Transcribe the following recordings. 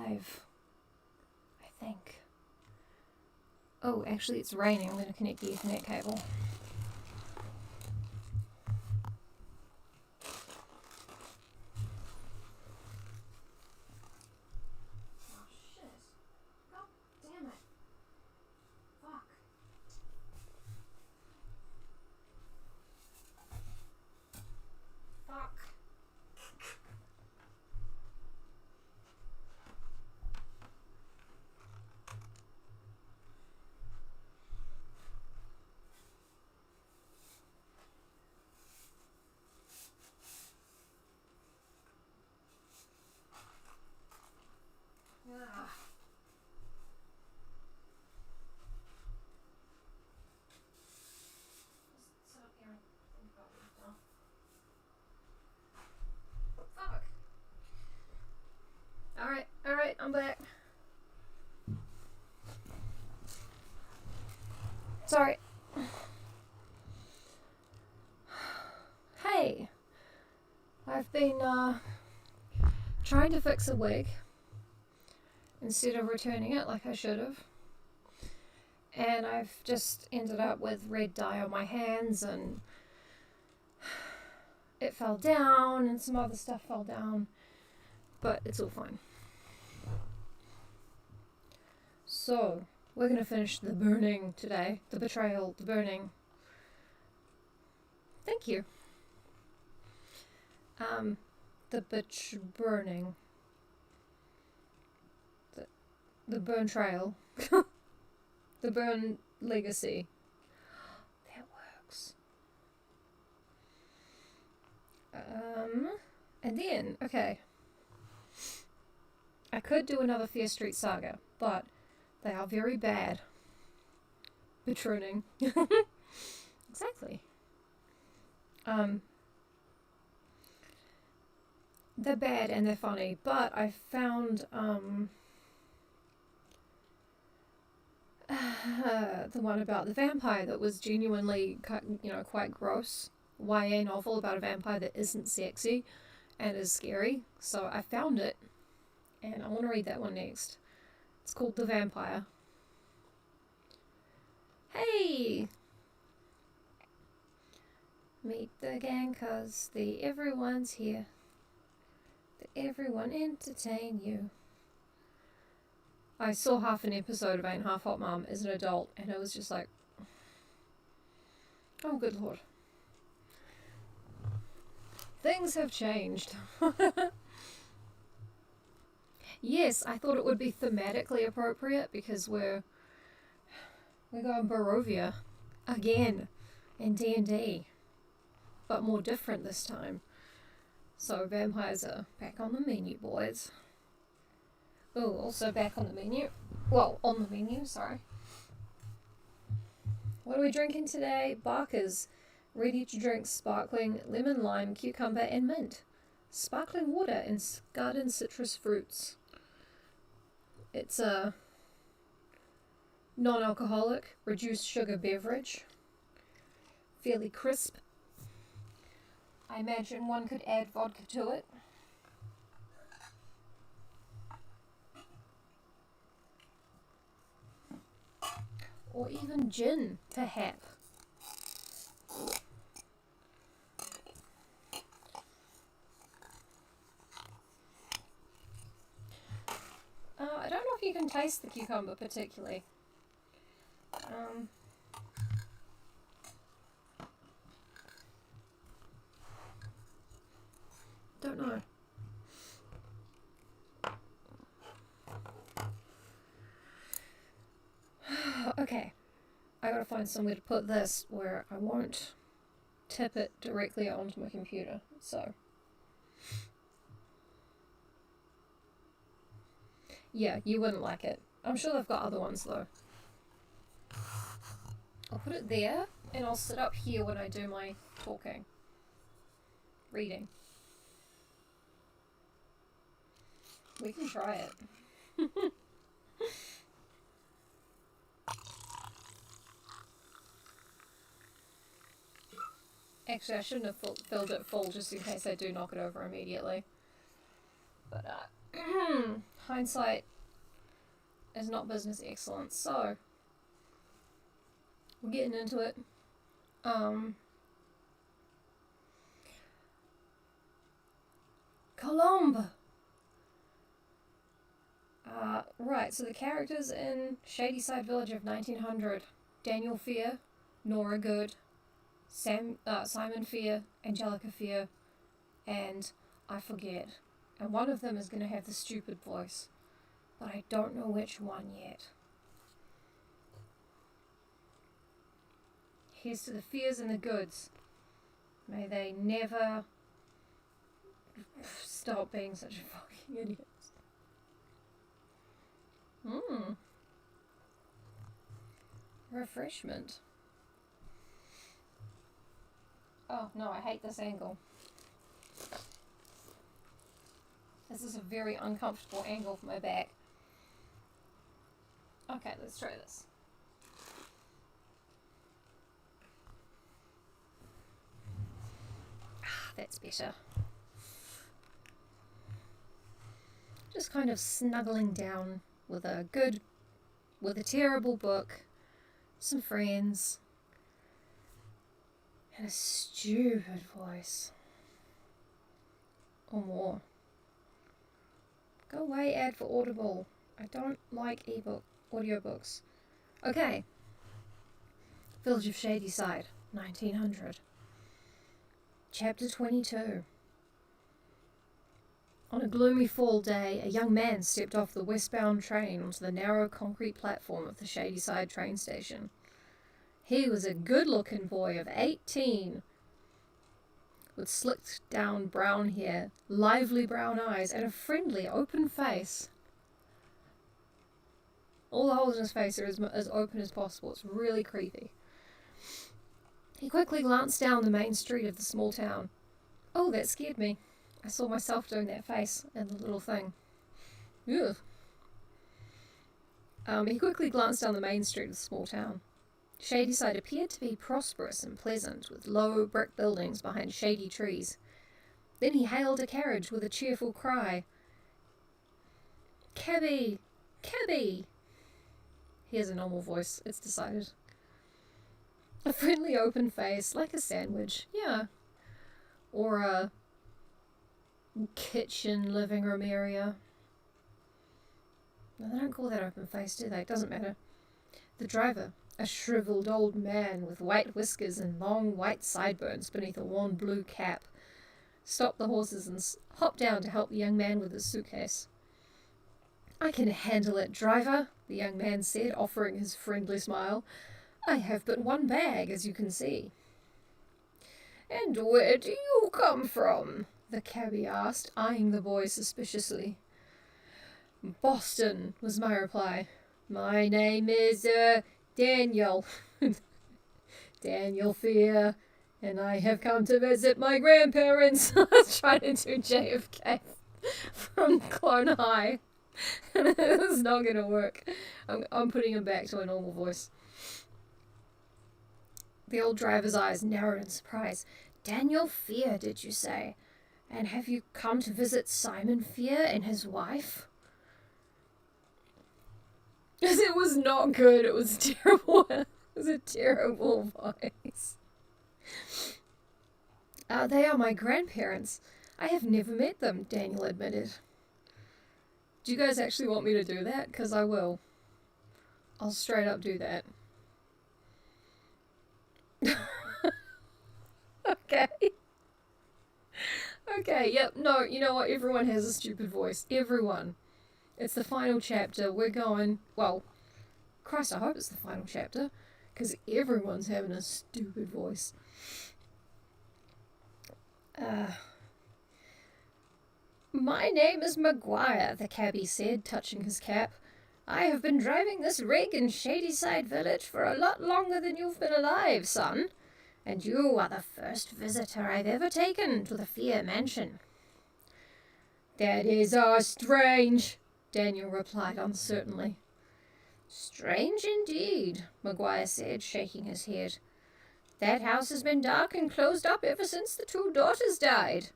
live. I think. Oh, actually it's raining. I'm going to connect the Ethernet cable. Alright, I'm back. Sorry. Hey! I've been, trying to fix a wig instead of returning it like I should have. And I've just ended up with red dye on my hands, and it fell down, and some other stuff fell down. But it's all fine. So, we're going to finish the burning today. The betrayal, the burning. Thank you. The burning. The burn trail. The burn legacy. That works. And then, okay. I could do another Fear Street Saga, but they are very bad. Betraying. Exactly. They're bad and they're funny, but I found the one about the vampire that was genuinely, quite gross. YA novel about a vampire that isn't sexy and is scary. So I found it, and I want to read that one next. It's called The Vampire. Hey! Meet the gang, 'cause everyone's here. Everyone entertain you. I saw half an episode of Ain't Half Hot Mum as an adult, and it was just like, oh good lord. Things have changed. Yes, I thought it would be thematically appropriate because we're going Barovia again in D&D, but more different this time. So vampires are back on the menu, boys. Oh, also back on the menu. Well, on the menu, sorry. What are we drinking today? Barker's ready to drink sparkling lemon, lime, cucumber, and mint. Sparkling water and garden citrus fruits. It's a non-alcoholic, reduced sugar beverage. Fairly crisp. I imagine one could add vodka to it. Or even gin, perhaps. I don't know if you can taste the cucumber particularly. Don't know. Okay. I gotta find somewhere to put this where I won't tip it directly onto my computer. So. Yeah, you wouldn't like it. I'm sure they've got other ones though. I'll put it there, and I'll sit up here when I do my talking. Reading. We can try it. Actually, I shouldn't have filled it full just in case I do knock it over immediately. But, hindsight is not business excellence, so we're getting into it. Colombe! Right, so the characters in Shadyside Village of 1900. Daniel Fear, Nora Good, Simon Fear, Angelica Fear, and I forget. And one of them is going to have the stupid voice, but I don't know which one yet. Here's to the Fears and the Goods. May they never stop being such a fucking idiot. Refreshment. Oh no, I hate this angle. This is a very uncomfortable angle for my back. Okay, let's try this. That's better. Just kind of snuggling down with a terrible book, some friends, and a stupid voice. Or more. Go away, ad for Audible. I don't like audiobooks. Okay. Village of Shadyside, 1900. Chapter 22. On a gloomy fall day, a young man stepped off the westbound train onto the narrow concrete platform of the Shadyside train station. He was a good-looking boy of 18, with slicked down brown hair, lively brown eyes, and a friendly, open face. All the holes in his face are as open as possible. It's really creepy. He quickly glanced down the main street of the small town. Oh, that scared me. I saw myself doing that face and the little thing. Ugh. He quickly glanced down the main street of the small town. Shadyside appeared to be prosperous and pleasant, with low brick buildings behind shady trees. Then he hailed a carriage with a cheerful cry. "Cabby! Cabby!" He has a normal voice, it's decided. A friendly open face, like a sandwich, yeah. Or a kitchen living room area. No, they don't call that open face, do they? It doesn't matter. The driver, a shriveled old man with white whiskers and long white sideburns beneath a worn blue cap, stopped the horses and hopped down to help the young man with his suitcase. "I can handle it, driver," the young man said, offering his friendly smile. "I have but one bag, as you can see." "And where do you come from?" the cabbie asked, eyeing the boy suspiciously. "Boston," was my reply. "My name is, Daniel. Daniel Fear, and I have come to visit my grandparents." I was trying to do JFK from Clone High. It's not going to work. I'm putting him back to a normal voice. The old driver's eyes narrowed in surprise. "Daniel Fear, did you say? And have you come to visit Simon Fear and his wife?" It was not good. It was terrible. It was a terrible voice. They are my grandparents. I have never met them," Daniel admitted. "Do you guys actually want me to do that? Because I will. I'll straight up do that." Okay. Okay, yep, no, you know what? Everyone has a stupid voice. Everyone. It's the final chapter. We're going... Well, Christ, I hope it's the final chapter. Because everyone's having a stupid voice. "My name is Maguire," the cabbie said, touching his cap. "I have been driving this rig in Shadyside Village for a lot longer than you've been alive, son. And you are the first visitor I've ever taken to the Fear Mansion." "That is strange," Daniel replied uncertainly. "Strange indeed," Maguire said, shaking his head. "That house has been dark and closed up ever since the two daughters died.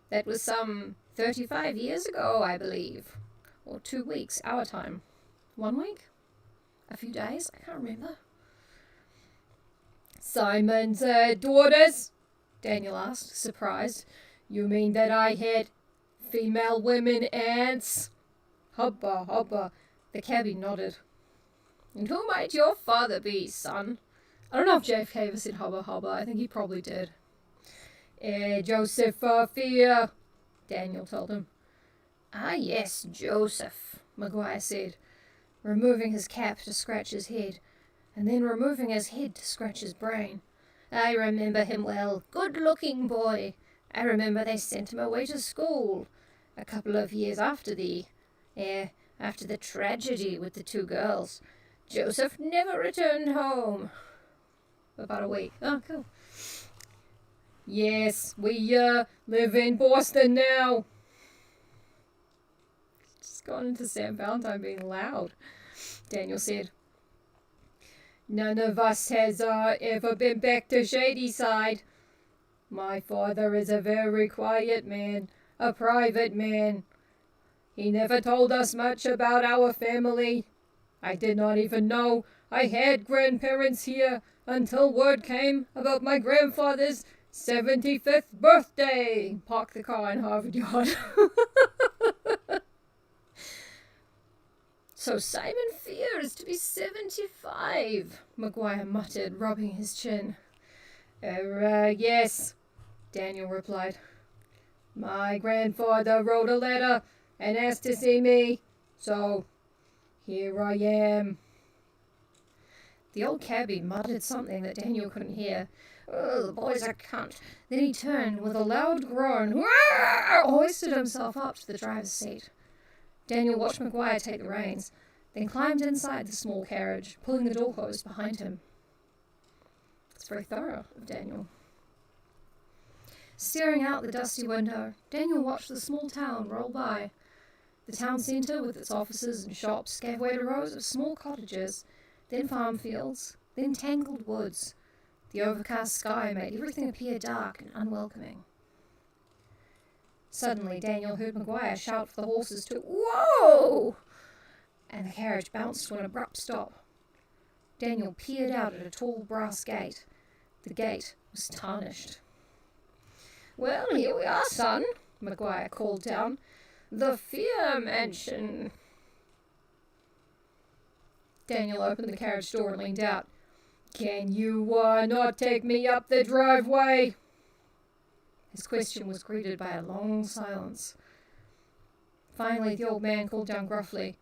That was some 35 years ago, I believe. Or 2 weeks, our time. 1 week? A few days? I can't remember. Simon's daughters? Daniel asked, surprised. You mean that I had female women aunts? Hubba, hubba. The cabbie nodded. And who might your father be, son? I don't know if JFK ever said hubba hubba. I think he probably did. Joseph Fear, Daniel told him. Ah, yes, Joseph, Maguire said, removing his cap to scratch his head, and then removing his head to scratch his brain. I remember him well. Good-looking boy. I remember they sent him away to school a couple of years after the tragedy with the 2 girls. Joseph never returned home. About a week. Oh, cool. Yes, we live in Boston now. Just gone into Sam Valentine being loud, Daniel said. None of us has ever been back to Shadyside. My father is a very quiet man, a private man. He never told us much about our family. I did not even know I had grandparents here until word came about my grandfather's 75th birthday. Park the car in Harvard Yard. So Simon Fear is to be 75, Maguire muttered, rubbing his chin. Yes, Daniel replied. My grandfather wrote a letter and asked to see me, so here I am. The old cabbie muttered something that Daniel couldn't hear. Oh, the boy's a cunt. Then he turned with a loud groan, hoisted himself up to the driver's seat. Daniel watched Maguire take the reins, then climbed inside the small carriage, pulling the door closed behind him. It's very thorough of Daniel. Staring out the dusty window, Daniel watched the small town roll by. The town centre, with its offices and shops, gave way to rows of small cottages, then farm fields, then tangled woods. The overcast sky made everything appear dark and unwelcoming. Suddenly, Daniel heard Maguire shout for the horses to "Whoa!" and the carriage bounced to an abrupt stop. Daniel peered out at a tall brass gate. The gate was tarnished. Well, here we are, son, Maguire called down. The Fear Mansion. Daniel opened the carriage door and leaned out. Can you not take me up the driveway? His question was greeted by a long silence. Finally, the old man called down gruffly,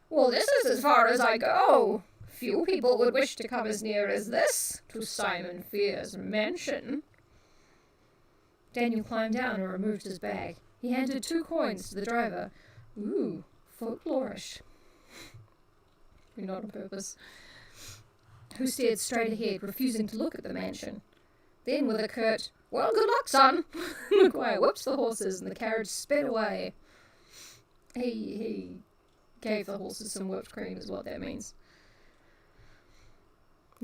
Well, this is as far as I go. Few people would wish to come as near as this to Simon Fear's mansion. Daniel climbed down and removed his bag. He handed 2 coins to the driver. Ooh, folklorish. Not on purpose. Who stared straight ahead, refusing to look at the mansion. Then, with a curt, Well, good luck, son, Maguire whipped the horses and the carriage sped away. He gave the horses some whipped cream is what that means.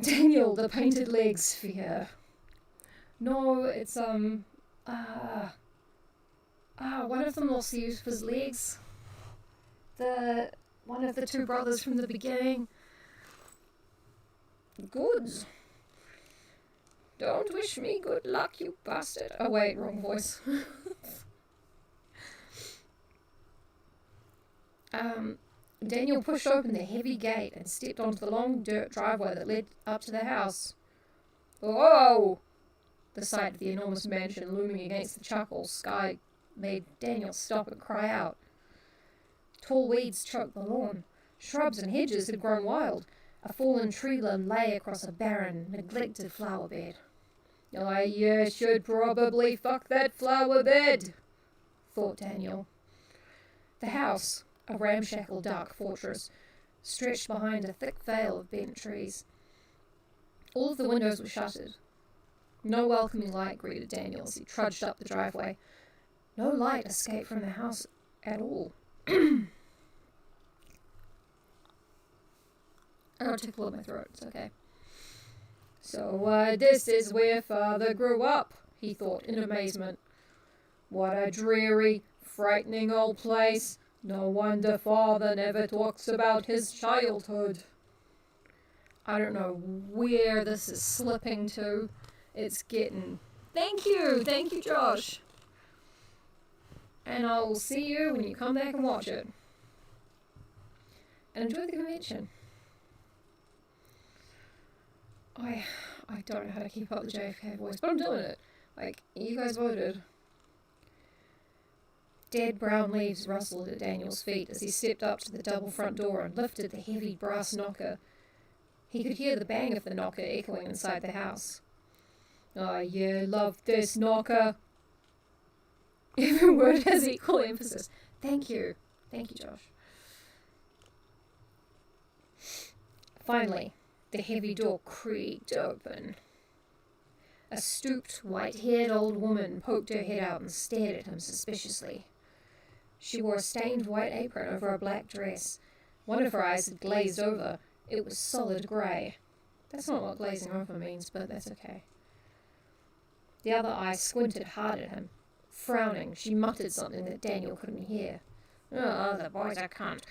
Daniel, the painted legs Fear. No, it's, one of them lost the use of his legs. One of the 2 brothers from the beginning. Good. Don't wish me good luck, you bastard. Oh wait, wrong voice. Daniel pushed open the heavy gate and stepped onto the long dirt driveway that led up to the house. Whoa! The sight of the enormous mansion looming against the charcoal sky made Daniel stop and cry out. Tall weeds choked the lawn. Shrubs and hedges had grown wild. A fallen tree limb lay across a barren, neglected flower bed. I should probably fuck that flower bed, thought Daniel. The house, a ramshackle dark fortress, stretched behind a thick veil of bent trees. All of the windows were shuttered. No welcoming light greeted Daniel as he trudged up the driveway. No light escaped from the house at all. I got a tickle in my throat, it's okay. So, this is where Father grew up, he thought in amazement. What a dreary, frightening old place. No wonder Father never talks about his childhood. I don't know where this is slipping to. It's getting... Thank you, Josh. And I will see you when you come back and watch it. And enjoy the convention. I don't know how to keep up the JFK voice, but I'm doing it. Like, you guys voted. Dead brown leaves rustled at Daniel's feet as he stepped up to the double front door and lifted the heavy brass knocker. He could hear the bang of the knocker echoing inside the house. "Oh, yeah, love this knocker." Every word has equal emphasis. Thank you, Josh. Finally, the heavy door creaked open. A stooped, white-haired old woman poked her head out and stared at him suspiciously. She wore a stained white apron over a black dress. One of her eyes had glazed over. It was solid grey. That's not what glazing over means, but that's okay. The other eye squinted hard at him. Frowning, she muttered something that Daniel couldn't hear. "Oh, the boy's a cunt."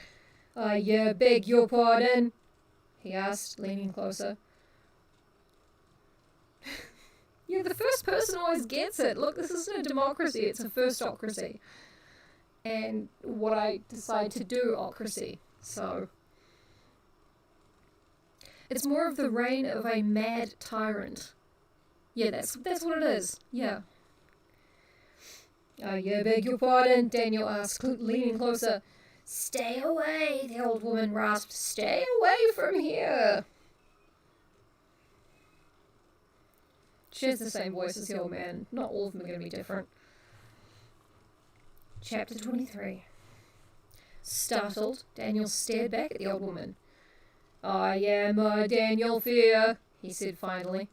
"I beg your pardon?" he asked, leaning closer. Yeah, the first person always gets it. Look, this isn't a democracy, it's a firstocracy. And what I decide to do, ocracy. So, it's more of the reign of a mad tyrant. Yeah, that's what it is. Yeah. "I beg your pardon?" Daniel asked, leaning closer. "Stay away," the old woman rasped. "Stay away from here." She has the same voice as the old man. Not all of them are going to be different. Chapter 23. Startled, Daniel stared back at the old woman. "I am Daniel Fear," he said finally.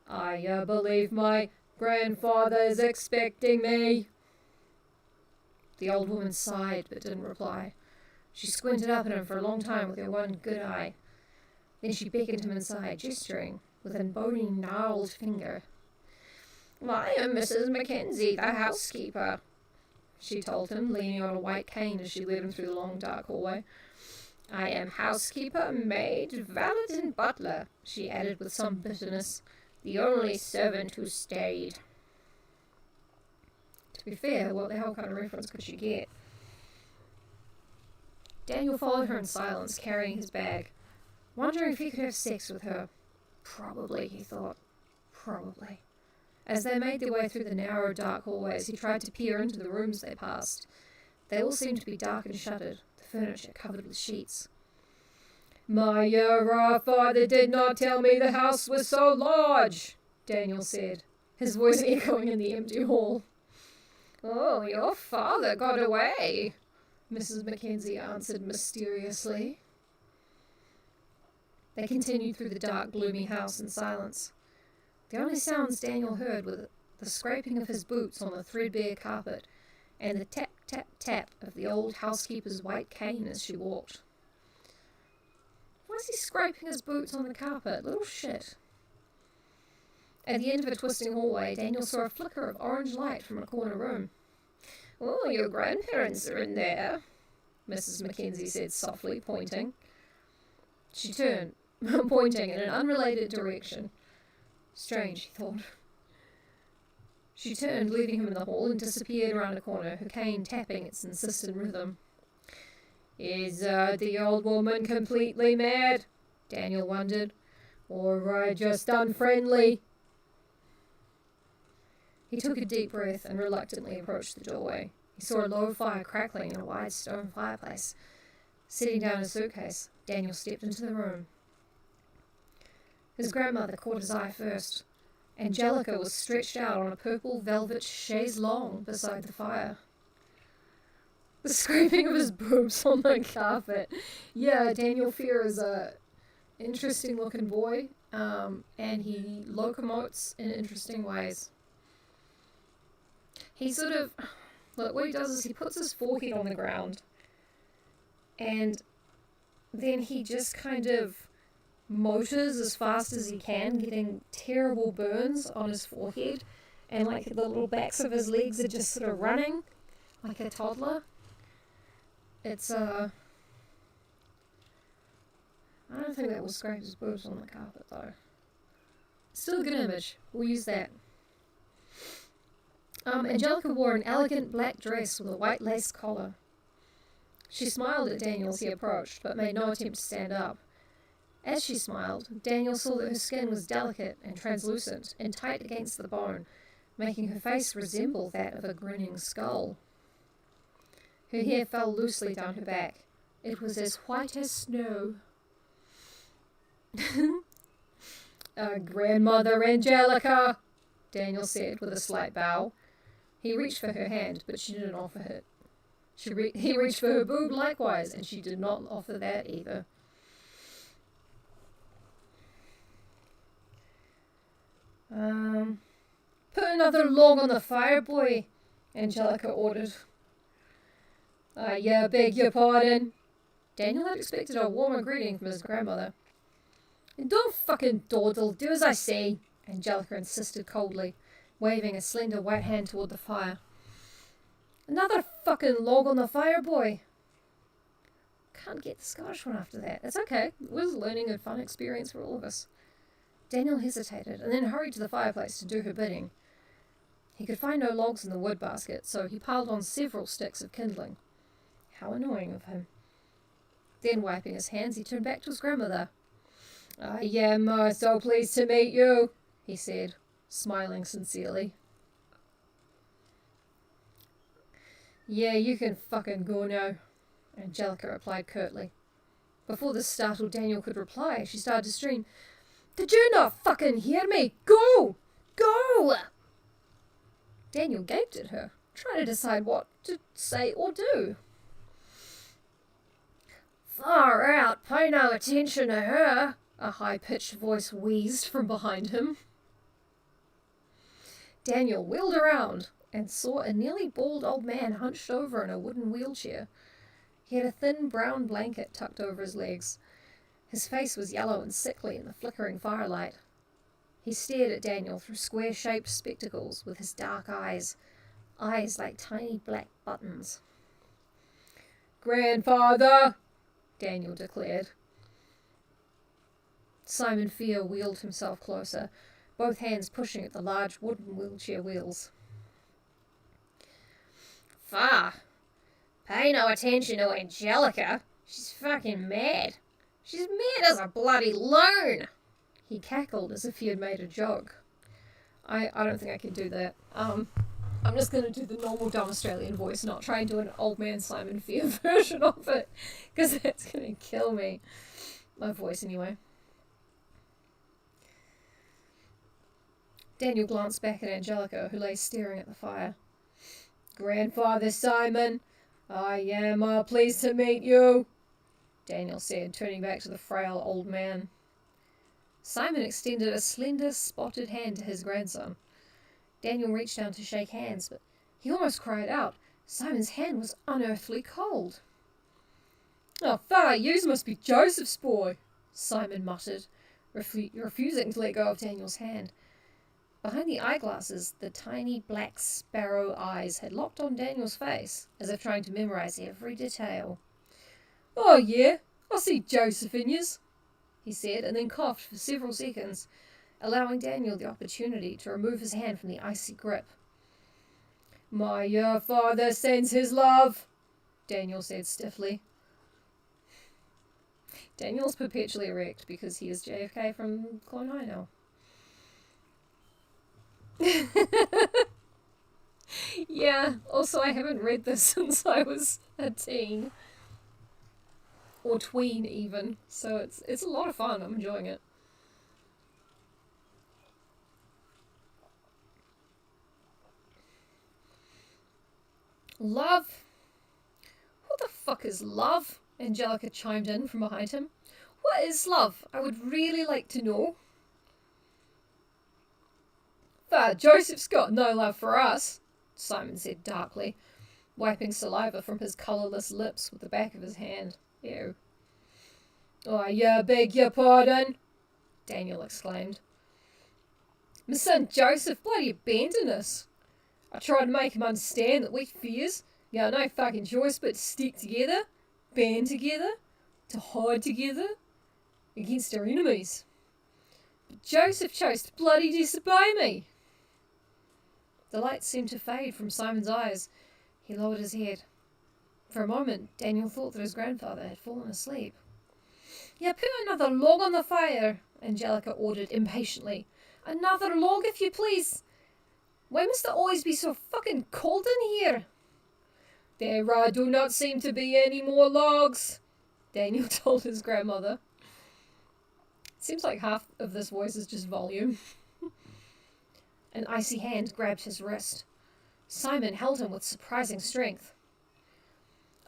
"I believe my grandfather is expecting me." The old woman sighed but didn't reply. She squinted up at him for a long time with her one good eye. Then she beckoned him inside, gesturing with a bony, gnarled finger. "I am Mrs. Mackenzie, the housekeeper," she told him, leaning on a white cane as she led him through the long, dark hallway. "I am housekeeper, maid, valet, and butler," she added with some bitterness. "The only servant who stayed." To be fair, what the hell kind of reference could she get? Daniel followed her in silence, carrying his bag, wondering if he could have sex with her. Probably, he thought. Probably. As they made their way through the narrow, dark hallways, he tried to peer into the rooms they passed. They all seemed to be dark and shuttered, the furniture covered with sheets. "My father did not tell me the house was so large," Daniel said, his voice echoing in the empty hall. "Oh, your father got away," Mrs. Mackenzie answered mysteriously. They continued through the dark, gloomy house in silence. The only sounds Daniel heard were the scraping of his boots on the threadbare carpet and the tap, tap, tap of the old housekeeper's white cane as she walked. Why is he scraping his boots on the carpet? Little shit. At the end of a twisting hallway, Daniel saw a flicker of orange light from a corner room. "Oh, your grandparents are in there," Mrs. Mackenzie said softly, pointing. She turned, pointing in an unrelated direction. Strange, he thought. She turned, leaving him in the hall, and disappeared around a corner, her cane tapping its insistent rhythm. "Is the old woman completely mad?" Daniel wondered. "Or just unfriendly?" He took a deep breath and reluctantly approached the doorway. He saw a low fire crackling in a wide stone fireplace. Sitting down a suitcase, Daniel stepped into the room. His grandmother caught his eye first. Angelica was stretched out on a purple velvet chaise longue beside the fire. The scraping of his boobs on the carpet. Yeah, Daniel Fear is a interesting-looking boy, and he locomotes in interesting ways. He sort of... Look, what he does is he puts his forehead on the ground, and then he just kind of motors as fast as he can, getting terrible burns on his forehead, and like the little backs of his legs are just sort of running like a toddler. It's, I don't think that will scrape his boobs on the carpet, though. Still a good image. We'll use that. Angelica wore an elegant black dress with a white lace collar. She smiled at Daniel as he approached, but made no attempt to stand up. As she smiled, Daniel saw that her skin was delicate and translucent and tight against the bone, making her face resemble that of a grinning skull. Her hair fell loosely down her back. It was as white as snow. Grandmother Angelica, Daniel said with a slight bow. He reached for her hand, but she didn't offer it. He reached for her boob likewise, and she did not offer that either. Put another log on the fire, boy, Angelica ordered. I beg your pardon. Daniel had expected a warmer greeting from his grandmother. Don't fucking dawdle, do as I say, Angelica insisted coldly, waving a slender white hand toward the fire. Another fucking log on the fire, boy. Can't get the Scottish one after that. It's okay. It was a learning and fun experience for all of us. Daniel hesitated and then hurried to the fireplace to do her bidding. He could find no logs in the wood basket, so he piled on several sticks of kindling. How annoying of him. Then, wiping his hands, he turned back to his grandmother. I am so pleased to meet you, he said, smiling sincerely. Yeah, you can fucking go now, Angelica replied curtly. Before the startled Daniel could reply, she started to scream, Did you not fucking hear me? Go! Go! Daniel gaped at her, trying to decide what to say or do. Far out, pay no attention to her, a high-pitched voice wheezed from behind him. Daniel wheeled around and saw a nearly bald old man hunched over in a wooden wheelchair. He had a thin brown blanket tucked over his legs. His face was yellow and sickly in the flickering firelight. He stared at Daniel through square-shaped spectacles with his dark eyes like tiny black buttons. Grandfather, Daniel declared. Simon Fear wheeled himself closer, both hands pushing at the large wooden wheelchair wheels. Far. Pay no attention to Angelica. She's fucking mad. She's mad as a bloody loon. He cackled as if he had made a joke. I don't think I can do that. I'm just going to do the normal dumb Australian voice, not try and do an old man Simon Fear version of it, because that's going to kill me. My voice, anyway. Daniel glanced back at Angelica, who lay staring at the fire. Grandfather Simon, I am pleased to meet you, Daniel said, turning back to the frail old man. Simon extended a slender, spotted hand to his grandson. Daniel reached down to shake hands, but he almost cried out. Simon's hand was unearthly cold. Oh, far, yous must be Joseph's boy, Simon muttered, refusing to let go of Daniel's hand. Behind the eyeglasses, the tiny black sparrow eyes had locked on Daniel's face, as if trying to memorize every detail. Oh, yeah, I see Joseph in yous, he said, and then coughed for several seconds, allowing Daniel the opportunity to remove his hand from the icy grip. My father sends his love, Daniel said stiffly. Daniel's perpetually erect because he is JFK from Clone High now. Yeah, also I haven't read this since I was a teen. Or tween even, so it's a lot of fun. I'm enjoying it. Love? What the fuck is love? Angelica chimed in from behind him. What is love? I would really like to know. Joseph's got no love for us, Simon said darkly, wiping saliva from his colourless lips with the back of his hand. Ew. I beg your pardon, Daniel exclaimed. My son Joseph bloody abandoned us. I tried to make him understand that we fears, You got no fucking choice but to stick together, band together, to hide together against our enemies. But Joseph chose to bloody disobey me. The light seemed to fade from Simon's eyes. He lowered his head. For a moment, Daniel thought that his grandfather had fallen asleep. Yeah, put another log on the fire, Angelica ordered impatiently. Another log, if you please. Why must it always be so fucking cold in here? There do not seem to be any more logs, Daniel told his grandmother. Seems like half of this voice is just volume. An icy hand grabbed his wrist. Simon held him with surprising strength.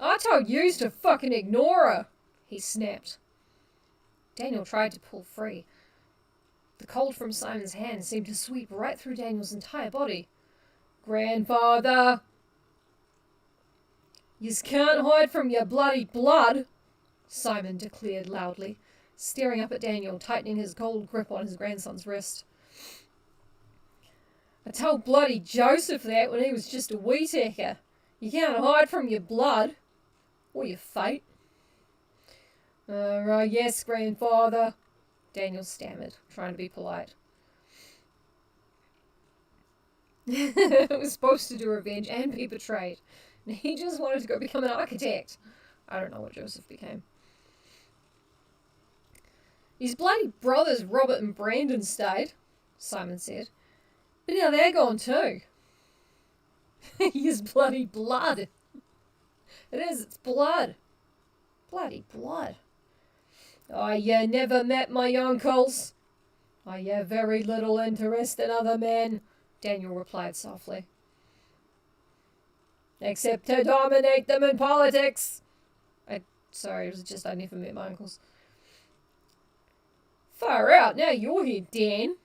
I told yous to fucking ignore her, he snapped. Daniel tried to pull free. The cold from Simon's hand seemed to sweep right through Daniel's entire body. Grandfather! Yous can't hide from your bloody blood, Simon declared loudly, staring up at Daniel, tightening his cold grip on his grandson's wrist. I told bloody Joseph that when he was just a wee tacker. You can't hide from your blood. Or your fate. Yes, grandfather, Daniel stammered, trying to be polite. It was supposed to do revenge and be betrayed. He just wanted to go become an architect. I don't know what Joseph became. His bloody brothers Robert and Brandon stayed, Simon said. But now they're gone too. His bloody blood. It is, it's blood. Bloody blood. I never met my uncles. I have very little interest in other men, Daniel replied softly. Except to dominate them in politics. Sorry, it was just I never met my uncles. Far out, now you're here, Dan,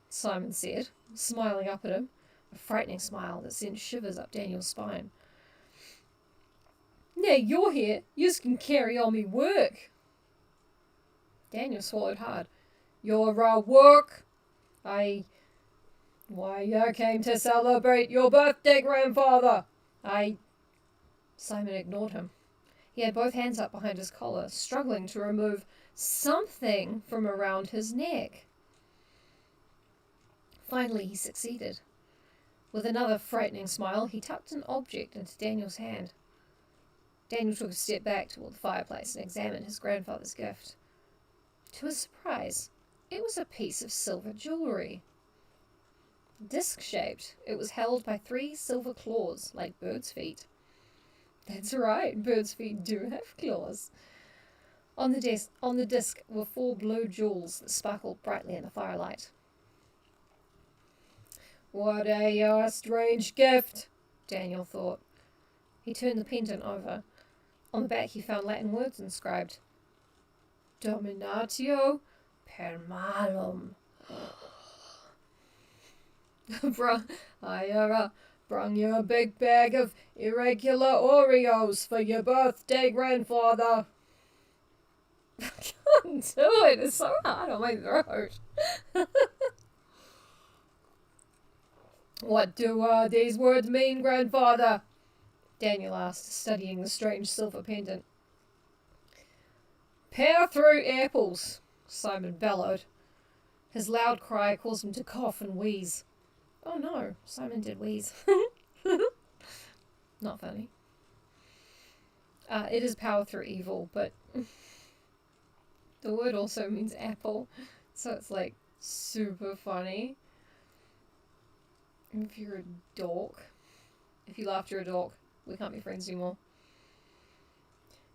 Simon said, smiling up at him, a frightening smile that sent shivers up Daniel's spine. Now you're here, yous can carry on me work. Daniel swallowed hard. Your work? I came to celebrate your birthday, grandfather. Simon ignored him. He had both hands up behind his collar, struggling to remove something from around his neck. Finally, he succeeded. With another frightening smile, he tucked an object into Daniel's hand. Daniel took a step back toward the fireplace and examined his grandfather's gift. To his surprise, it was a piece of silver jewellery. Disc-shaped, it was held by 3 silver claws, like birds' feet. That's right, birds' feet do have claws. On the disc were 4 blue jewels that sparkled brightly in the firelight. What a strange gift, Daniel thought. He turned the pendant over. On the back he found Latin words inscribed. Dominatio per malum. I brung you a big bag of irregular Oreos for your birthday, grandfather. I can't do it. It's so hard on my throat. What do these words mean, grandfather? Daniel asked, studying the strange silver pendant. Power through apples, Simon bellowed. His loud cry caused him to cough and wheeze. Oh no, Simon did wheeze. Not funny. It is power through evil, but the word also means apple, so it's like super funny. If you're a dork, if you laughed, you're a dork. We can't be friends anymore.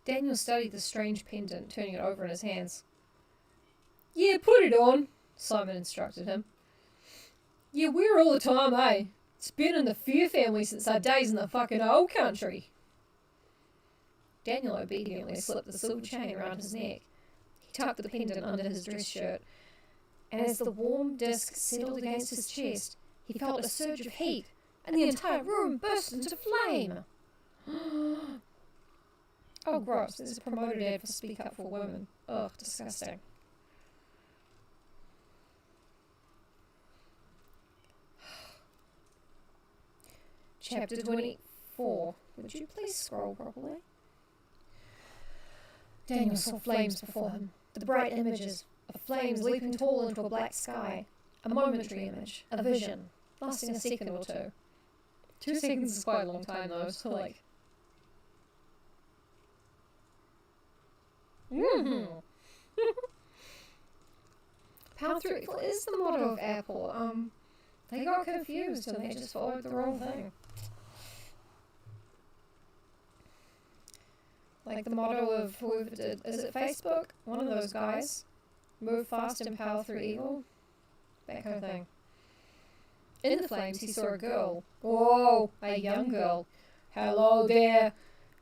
Daniel studied the strange pendant, turning it over in his hands. Yeah, put it on, Simon instructed him. Yeah, wear it all the time, eh? It's been in the Fear family since our days in the fucking old country. Daniel obediently slipped the silver chain around his neck. He tucked the pendant under his dress shirt, and as the warm disc settled against his chest, he felt a surge of heat, and the entire room burst into flame. Oh, gross. There's a promoted ad for Speak Up for Women. Ugh, disgusting. Chapter 24. before. Would you please scroll properly? Daniel saw flames before him, the bright images of flames leaping tall into a black sky. A momentary image, a vision, lasting a second or two. 2 seconds is quite a long time though, so like... Power through is the motto of Apple. They got confused and they just followed the wrong thing. Like the motto of whoever did, is it Facebook? One of those guys. Move fast and power through evil. That kind of thing. In the flames he saw a girl. Oh, a young girl. Hello there.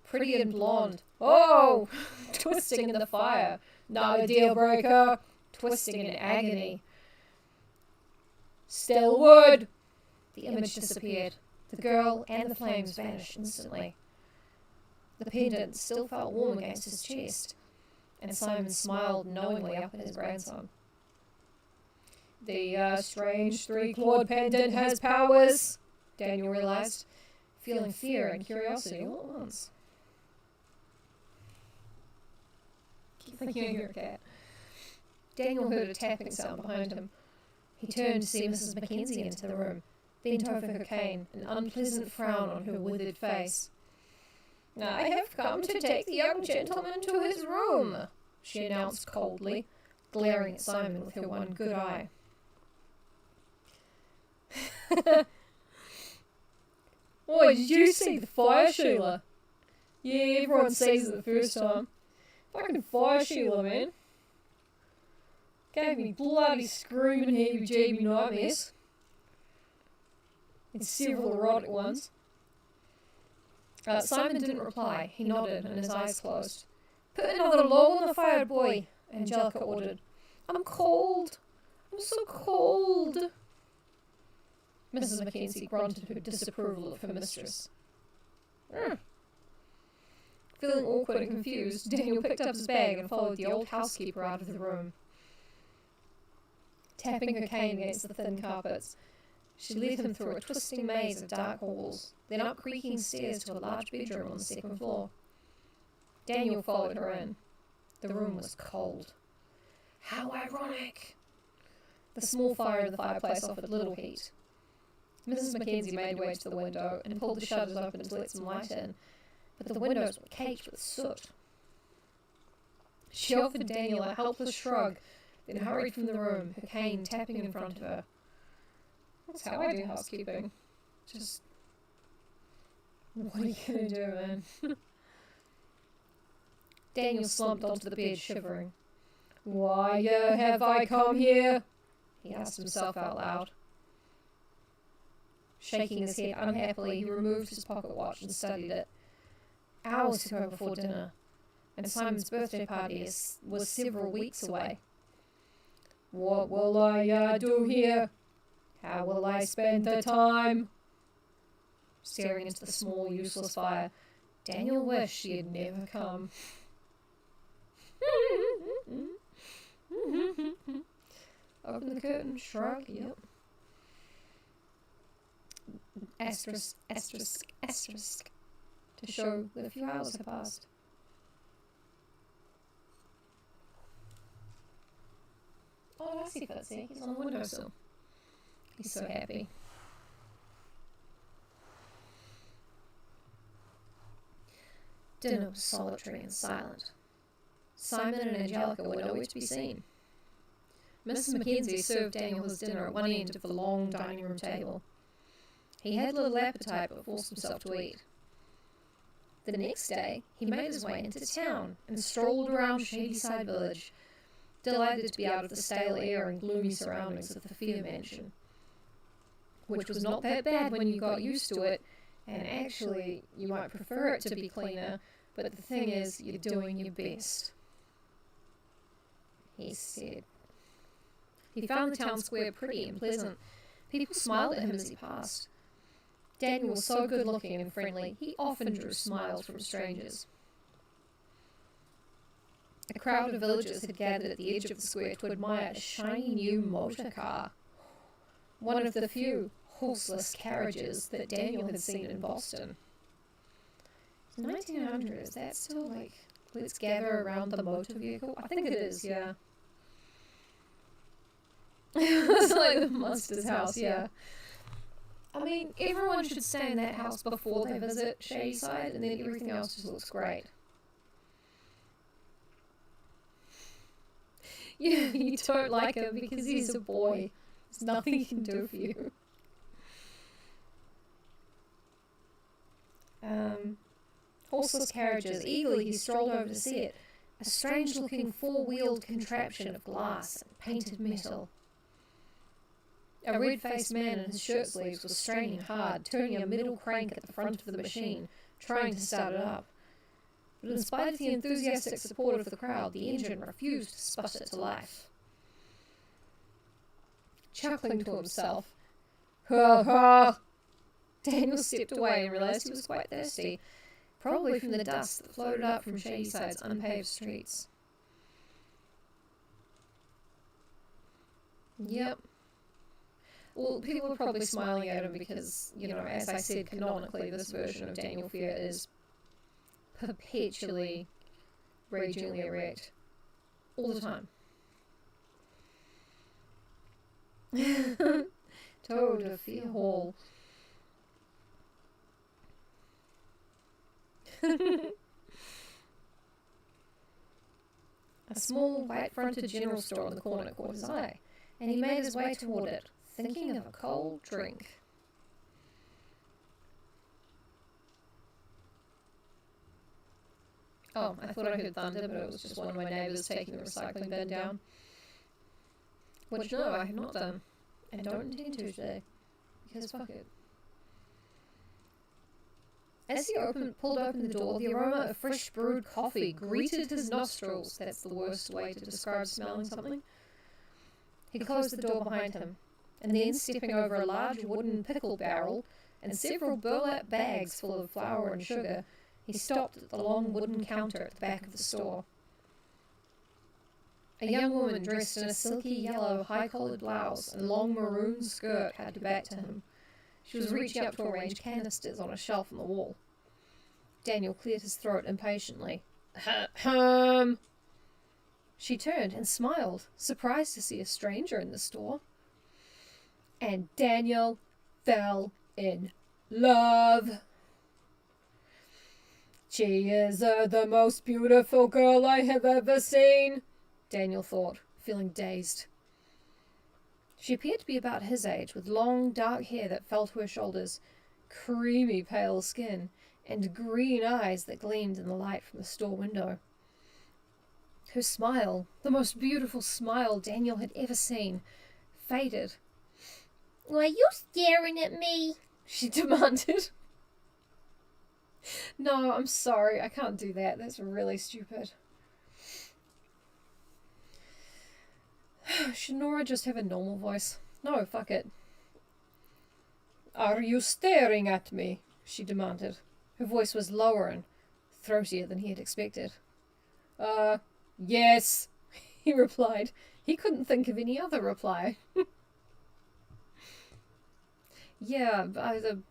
Pretty and blonde. Oh! Twisting in the fire. Not a deal breaker. Twisting in agony. Still wood! The image disappeared. The girl and the flames vanished instantly. The pendant still felt warm against his chest, and Simon smiled knowingly up at his grandson. The strange 3-clawed pendant has powers, Daniel realized, feeling fear and curiosity all at once. Keep thinking of your cat. Daniel heard a tapping sound behind him. He turned to see Mrs. Mackenzie enter the room, bent over her cane, an unpleasant frown on her withered face. I have come to take the young gentleman to his room, she announced coldly, glaring at Simon with her one good eye. Oi, did you see the fire, Sheila? Yeah, everyone sees it the first time. Fucking fire, Sheila, man. Gave me bloody screaming heebie-jeebie nightmares. And several erotic ones. Simon didn't reply. He nodded and his eyes closed. Put another log on the fire, boy, Angelica ordered. I'm cold. I'm so cold. Mrs. Mackenzie grunted her disapproval of her mistress. Feeling awkward and confused, Daniel picked up his bag and followed the old housekeeper out of the room. Tapping her cane against the thin carpets, she led him through a twisting maze of dark halls, then up creaking stairs to a large bedroom on the second floor. Daniel followed her in. The room was cold. How ironic! The small fire in the fireplace offered little heat. Mrs. Mackenzie made her way to the window and pulled the shutters open to let some light in, but the windows were caked with soot. She offered Daniel a helpless shrug, then hurried from the room, her cane tapping in front of her. That's how I do housekeeping. Just... what are you gonna do, man? Daniel slumped onto the bed, shivering. Why have I come here? He asked himself out loud. Shaking his head unhappily, he removed his pocket watch and studied it. Hours to go before dinner, and Simon's birthday party was several weeks away. What will I do here? How will I spend the time? Staring into the small, useless fire, Daniel wished she had never come. Open the curtain, shrug, yep. Asterisk, asterisk, asterisk, to show that a few hours have passed. Oh, I see Fitzy. He's on the windowsill. He's so happy. Dinner was solitary and silent. Simon and Angelica were nowhere to be seen. Mrs. Mackenzie served Daniel his dinner at one end of the long dining room table. He had little appetite but forced himself to eat. The next day, he made his way into town and strolled around Shadyside Village, delighted to be out of the stale air and gloomy surroundings of the Fear Mansion, which was not that bad when you got used to it, and actually, you might prefer it to be cleaner, but the thing is, you're doing your best, he said. He found the town square pretty and pleasant. People smiled at him as he passed. Daniel was so good-looking and friendly, he often drew smiles from strangers. A crowd of villagers had gathered at the edge of the square to admire a shiny new motor car, one of the few horseless carriages that Daniel had seen in Boston. 1900, is that still like, let's gather around the motor vehicle? I think it is, yeah. It's like the monster's house, yeah. I mean, everyone should stay in that house before they visit Shadyside, and then everything else just looks great. Yeah, you don't like him because he's a boy. There's nothing he can do for you. Horseless carriages. Eagerly he strolled over to see it. A strange-looking four-wheeled contraption of glass and painted metal. A red-faced man in his shirt sleeves was straining hard, turning a metal crank at the front of the machine, trying to start it up. But in spite of the enthusiastic support of the crowd, the engine refused to sput it to life. Chuckling to himself, "Ha ha!" Daniel stepped away and realised he was quite thirsty, probably from the dust that floated up from Shadyside's unpaved streets. Yep. Well, people are probably smiling at him because, you know, as I said, canonically, this version of Daniel Fear is perpetually ragingly erect. All the time. Toad of Fear Hall. A small, white-fronted general store on the corner caught his eye, and he made his way toward it, thinking of a cold drink. Oh, I thought I heard thunder, but it was just one of my neighbours taking the recycling bin down. Which, no, I have not done, and don't intend to today, because fuck it. As he pulled open the door, the aroma of fresh brewed coffee greeted his nostrils. That's the worst way to describe smelling something. He closed the door behind him, and then, stepping over a large wooden pickle barrel and several burlap bags full of flour and sugar, he stopped at the long wooden counter at the back of the store. A young woman dressed in a silky yellow high-collared blouse and long maroon skirt had her back to him. She was reaching up to arrange canisters on a shelf on the wall. Daniel cleared his throat impatiently. Ahem. She turned and smiled, surprised to see a stranger in the store. And Daniel fell in love. She is the most beautiful girl I have ever seen, Daniel thought, feeling dazed. She appeared to be about his age, with long, dark hair that fell to her shoulders, creamy pale skin, and green eyes that gleamed in the light from the store window. Her smile, the most beautiful smile Daniel had ever seen, faded. "Are you staring at me?" she demanded. No, I'm sorry, I can't do that. That's really stupid. Should Nora just have a normal voice? No, fuck it. "Are you staring at me?" she demanded. Her voice was lower and throatier than he had expected. Yes," he replied. He couldn't think of any other reply. Yeah, the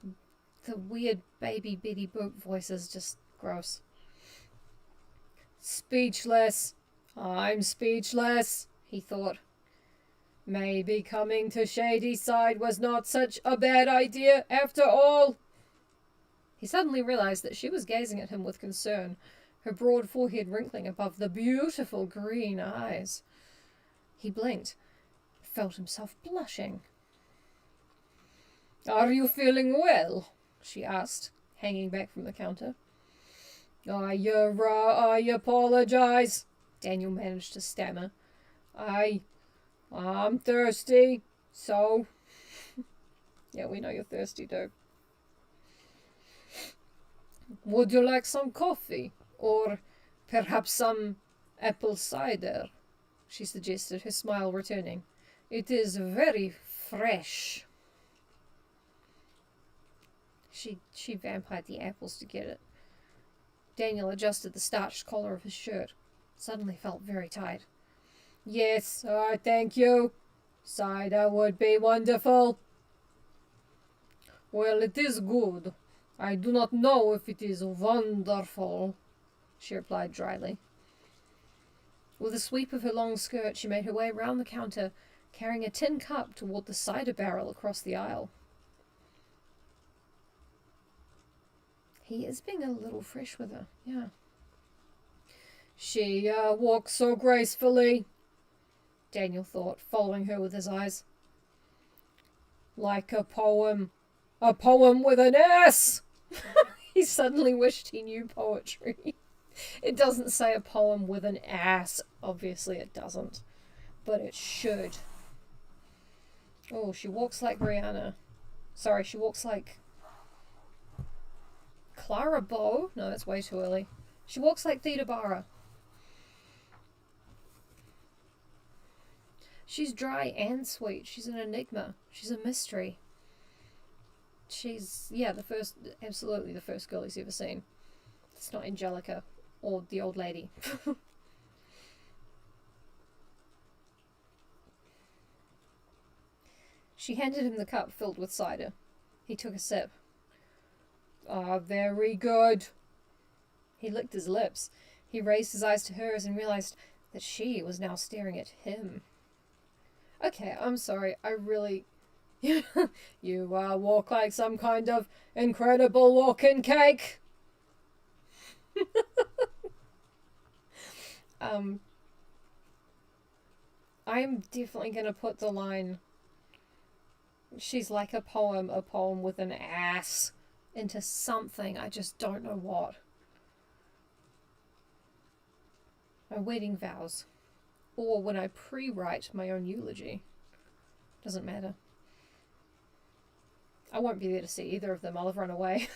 weird baby Betty Boop voice is just gross. "Speechless. I'm speechless," he thought. Maybe coming to Shadyside was not such a bad idea after all. He suddenly realized that she was gazing at him with concern, her broad forehead wrinkling above the beautiful green eyes. He blinked, felt himself blushing. "Are you feeling well?" she asked, hanging back from the counter. I apologize," Daniel managed to stammer. I'm thirsty, so..." Yeah, we know you're thirsty, dude. "Would you like some coffee? Or perhaps some apple cider?" she suggested, her smile returning. "It is very fresh." She vampired the apples to get it. Daniel adjusted the starched collar of his shirt. Suddenly felt very tight. "Yes, thank you. Cider would be wonderful." "Well, it is good. I do not know if it is wonderful, she replied dryly. With a sweep of her long skirt, she made her way round the counter, carrying a tin cup toward the cider barrel across the aisle. He is being a little fresh with her, yeah. She walks so gracefully, Daniel thought, following her with his eyes. Like a poem with an S! He suddenly wished he knew poetry. It doesn't say a poem with an ass, obviously it doesn't, but it should. Oh, she walks like Rihanna. Sorry, she walks like Clara Bow? No, that's way too early. She walks like Theda Bara. She's dry and sweet. She's an enigma. She's a mystery. She's, yeah, absolutely the first girl he's ever seen. It's not Angelica or the old lady. She handed him the cup filled with cider. He took a sip. Ah, very good. He licked his lips. He raised his eyes to hers and realized that she was now staring at him. Okay, I'm sorry. I really... You walk like some kind of incredible walking cake. I'm definitely going to put the line, she's like a poem with an ass, into something. I just don't know what. My wedding vows. Or when I pre-write my own eulogy. Doesn't matter. I won't be there to see either of them. I'll have run away.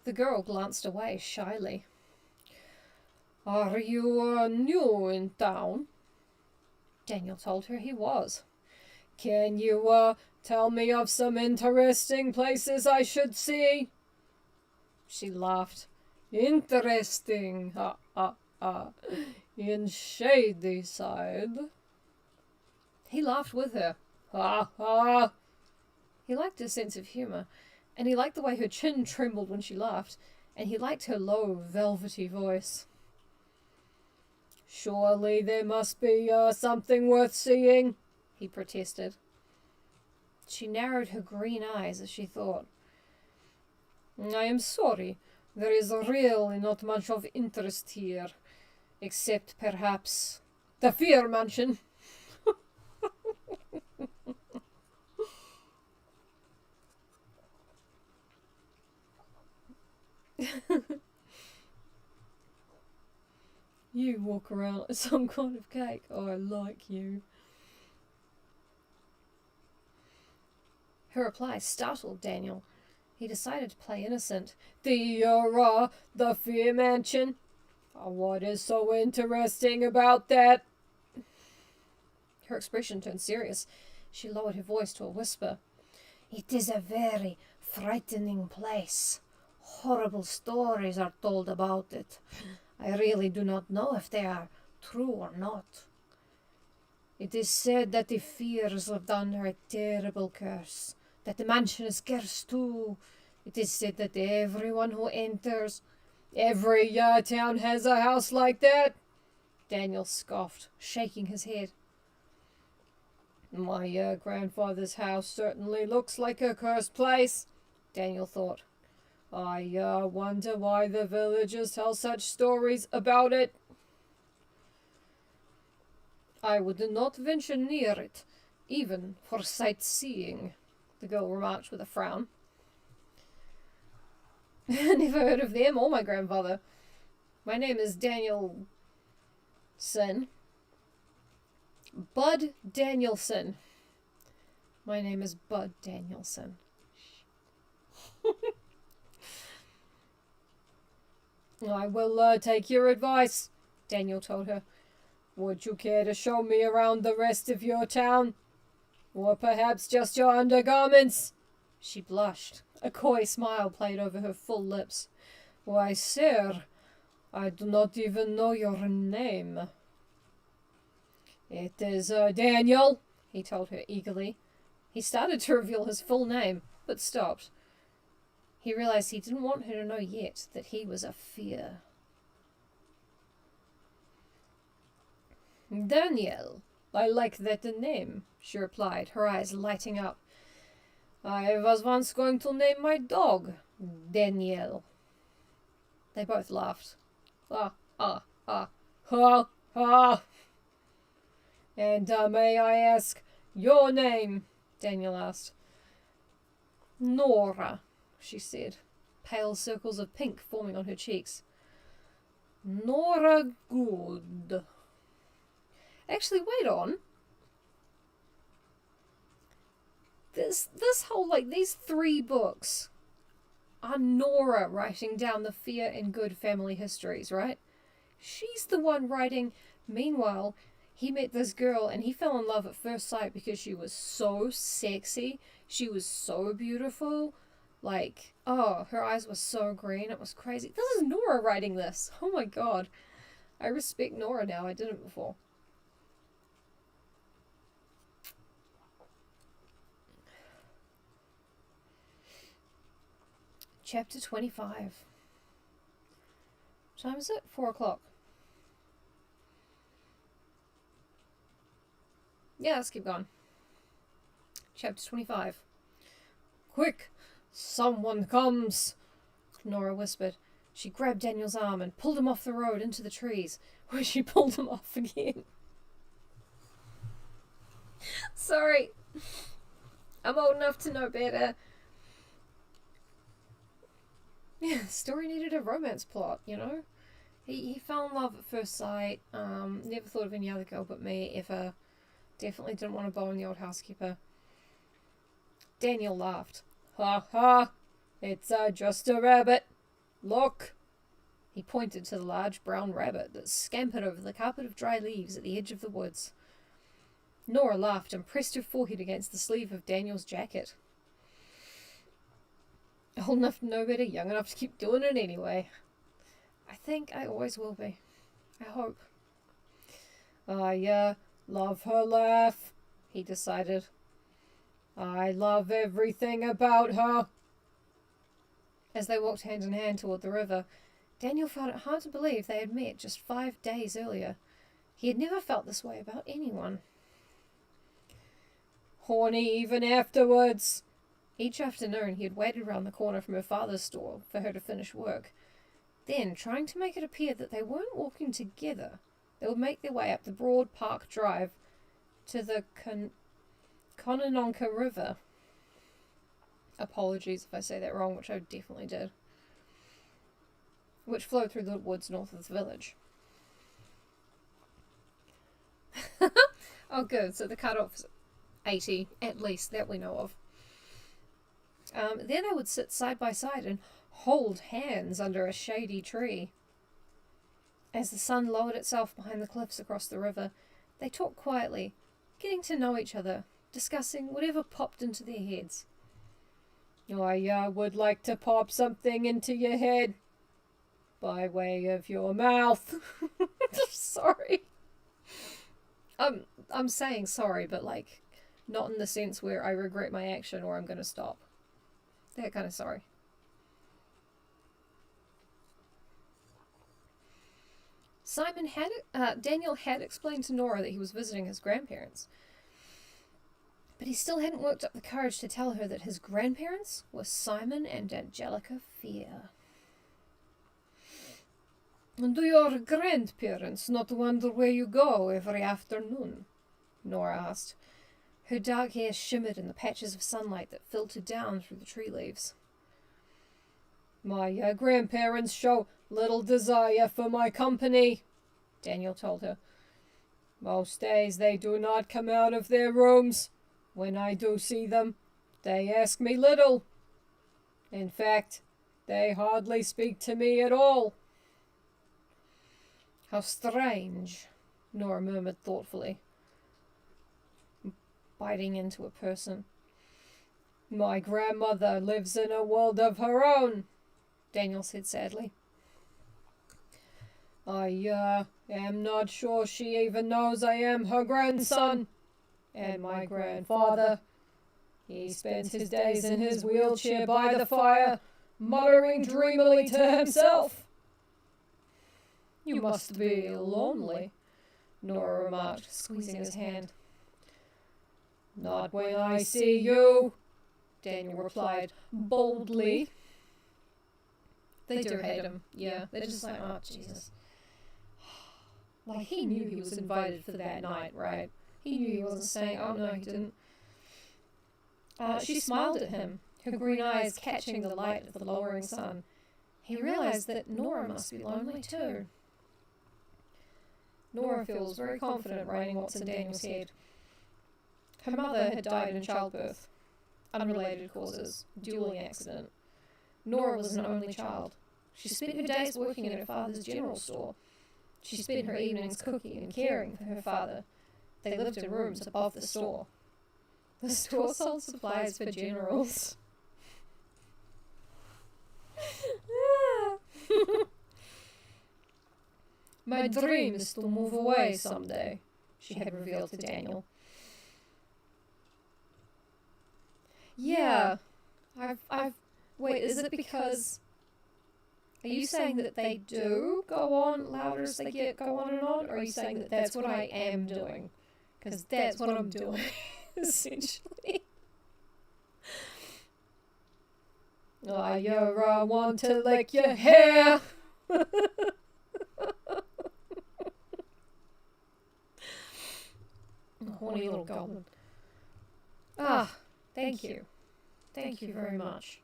The girl glanced away shyly. Are you new in town? Daniel told her he was. Can you tell me of some interesting places I should see? She laughed. Interesting, ha ha ha. In Shady Side. He laughed with her. Ha ha. He liked her sense of humour, and he liked the way her chin trembled when she laughed, and he liked her low, velvety voice. Surely there must be something worth seeing, he protested. She narrowed her green eyes as she thought. I am sorry. There is really not much of interest here, except perhaps the Fear Mansion. You walk around like some kind of cake. Oh, I like you. Her reply startled Daniel. He decided to play innocent. The Fear Mansion? What is so interesting about that? Her expression turned serious. She lowered her voice to a whisper. It is a very frightening place. Horrible stories are told about it. I really do not know if they are true or not. It is said that the Fears lived under a terrible curse, that the mansion is cursed too. It is said that everyone who enters, every town has a house like that. Daniel scoffed, shaking his head. My grandfather's house certainly looks like a cursed place, Daniel thought. I wonder why the villagers tell such stories about it. I would not venture near it, even for sightseeing, the girl remarked with a frown. Never heard of them or my grandfather. My name is Danielson. Bud Danielson. My name is Bud Danielson. I will take your advice, Daniel told her. Would you care to show me around the rest of your town? Or perhaps just your undergarments? She blushed. A coy smile played over her full lips. Why, sir, I do not even know your name. It is Daniel, he told her eagerly. He started to reveal his full name, but stopped. He realized he didn't want her to know yet that he was a fear. Daniel. I like that name, she replied, her eyes lighting up. I was once going to name my dog Daniel. They both laughed. Ha, ha, ha, ha, ha. And may I ask your name? Daniel asked. Nora, she said, pale circles of pink forming on her cheeks. Nora Good. Actually, wait on. This whole, these 3 books are Nora writing down the Fear and Good family histories, right? She's the one writing. Meanwhile, he met this girl and he fell in love at first sight because she was so sexy. She was so beautiful. Her eyes were so green. It was crazy. This is Nora writing this. Oh my god. I respect Nora now. I didn't before. Chapter 25. What time is it? 4 o'clock. Yeah, let's keep going. Chapter 25. Quick! Someone comes! Nora whispered. She grabbed Daniel's arm and pulled him off the road into the trees, where she pulled him off again. Sorry. I'm old enough to know better. Yeah, the story needed a romance plot, you know? He fell in love at first sight. Never thought of any other girl but me, ever. Definitely didn't want to bone the old housekeeper. Daniel laughed. Ha ha! It's just a rabbit. Look! He pointed to the large brown rabbit that scampered over the carpet of dry leaves at the edge of the woods. Nora laughed and pressed her forehead against the sleeve of Daniel's jacket. Old enough to know better, young enough to keep doing it anyway. I think I always will be. I hope. I love her laugh, he decided. I love everything about her. As they walked hand in hand toward the river, Daniel found it hard to believe they had met just 5 days earlier. He had never felt this way about anyone. Horny even afterwards. Each afternoon he had waited round the corner from her father's store for her to finish work. Then, trying to make it appear that they weren't walking together, they would make their way up the broad park drive to the Conononka River. Apologies if I say that wrong, which I definitely did. Which flowed through the woods north of the village. Oh good, so the cut-off's 80, at least, that we know of. There they would sit side by side and hold hands under a shady tree. As the sun lowered itself behind the cliffs across the river, they talked quietly, getting to know each other, discussing whatever popped into their heads. I would like to pop something into your head by way of your mouth. Sorry. I'm saying sorry, but not in the sense where I regret my action or I'm going to stop. That kind of sorry. Daniel had explained to Nora that he was visiting his grandparents. But he still hadn't worked up the courage to tell her that his grandparents were Simon and Angelica Fear. Do your grandparents not wonder where you go every afternoon? Nora asked. Her dark hair shimmered in the patches of sunlight that filtered down through the tree leaves. My grandparents show little desire for my company, Daniel told her. Most days they do not come out of their rooms. When I do see them, they ask me little. In fact, they hardly speak to me at all. How strange, Nora murmured thoughtfully, biting into a person. My grandmother lives in a world of her own, Daniel said sadly. I am not sure she even knows I am her grandson, And my grandfather, he spent his days in his wheelchair by the fire, muttering dreamily to himself. You must be lonely, Nora remarked, squeezing his hand. Not when I see you, Daniel replied, boldly. They do hate him, yeah. They're just like, oh, Jesus. Like, he knew he was invited for that night, right? He knew he wasn't staying. Oh, no, he didn't. She smiled at him, her green eyes catching the light of the lowering sun. He realized that Nora must be lonely, too. Nora feels very confident writing what's in Daniel's head. Her mother had died in childbirth. Unrelated causes. Dueling accident. Nora was an only child. She spent her days working at her father's general store. She spent her evenings cooking and caring for her father. They lived in rooms above the store. The store sold supplies for generals. My dream is to move away someday, she had revealed to Daniel. Yeah, wait, is it because... Are you saying that they do go on louder as they go on and on, or are you saying that that's what I am doing? Because that's what I'm doing, essentially. I want to lick your hair. Horny little goblin. Ah, thank you. Thank you very much.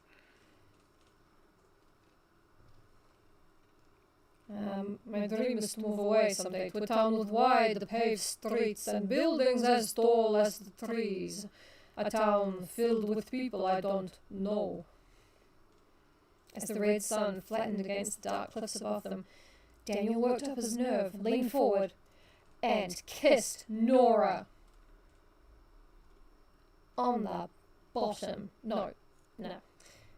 My dream is to move away someday to a town with wide paved streets and buildings as tall as the trees. A town filled with people I don't know. As the red sun flattened against the dark cliffs above them, Daniel worked up his nerve, leaned forward, and kissed Nora. On the bottom. No.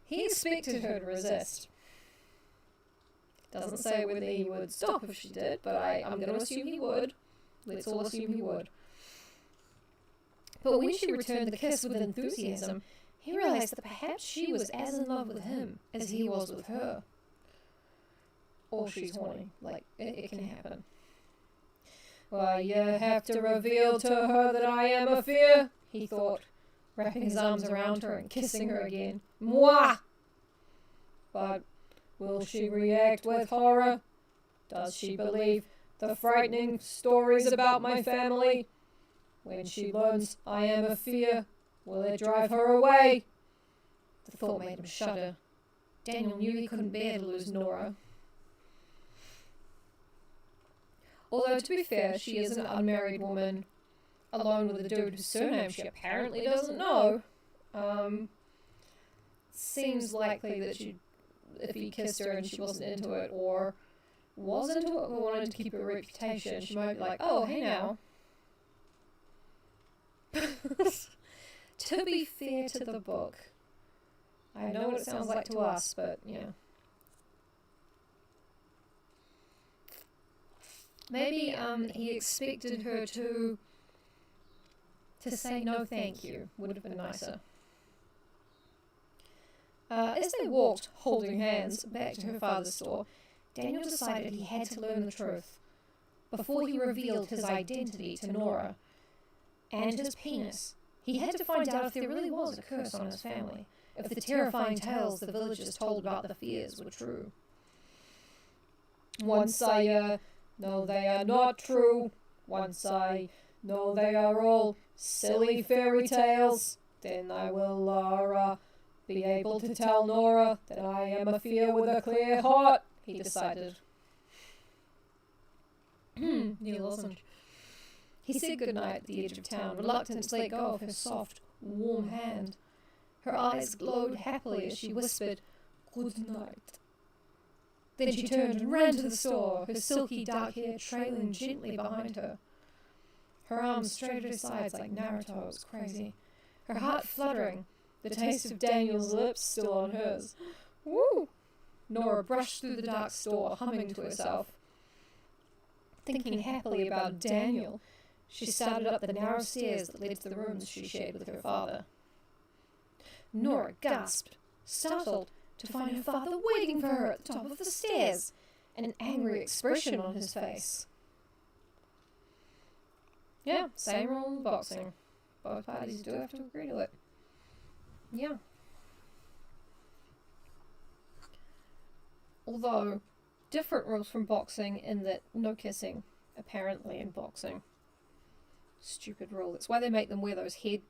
He expected her to resist. Doesn't say whether he would stop if she did, but I'm going to assume he would. Let's all assume he would. But when she returned the kiss with enthusiasm, he realized that perhaps she was as in love with him as he was with her. Or she's horny. Like, it can happen. Well, you have to reveal to her that I am a fear, he thought, wrapping his arms around her and kissing her again. Mwah! But will she react with horror? Does she believe the frightening stories about my family? When she learns I am a fear, will it drive her away? The thought made him shudder. Daniel knew he couldn't bear to lose Nora. Although, to be fair, she is an unmarried woman, alone with a dude whose surname she apparently doesn't know. Seems likely that if he kissed her and she wasn't into it, or was into it but wanted to keep her reputation, she might be like, oh, hey now. To be fair to the book, I know what it sounds like to us, but, yeah. Maybe he expected her to say no thank you. Would have been nicer. As they walked, holding hands, back to her father's store, Daniel decided he had to learn the truth before he revealed his identity to Nora. And his penis. He had to find out if there really was a curse on his family, if the terrifying tales the villagers told about the fears were true. Once I know they are not true, once I know they are all silly fairy tales, then I will, be able to tell Nora that I am a fear with a clear heart, he decided. Neil lozenge. He said goodnight at the edge of town, reluctant to let go of her soft, warm hand. Her eyes glowed happily as she whispered, "Good night." Then she turned and ran to the store, her silky dark hair trailing gently behind her. Her arms straight at her sides like Naruto. It was crazy. Her heart fluttering, the taste of Daniel's lips still on hers. Woo! Nora brushed through the dark store, humming to herself. Thinking happily about Daniel, She started up the narrow stairs that led to the rooms she shared with her father. Nora gasped, startled to find her father waiting for her at the top of the stairs, an angry expression on his face. Yeah, same rule in boxing. Both parties do have to agree to it. Yeah. Although, different rules from boxing in that no kissing, apparently, in boxing. Stupid rule. That's why they make them wear those head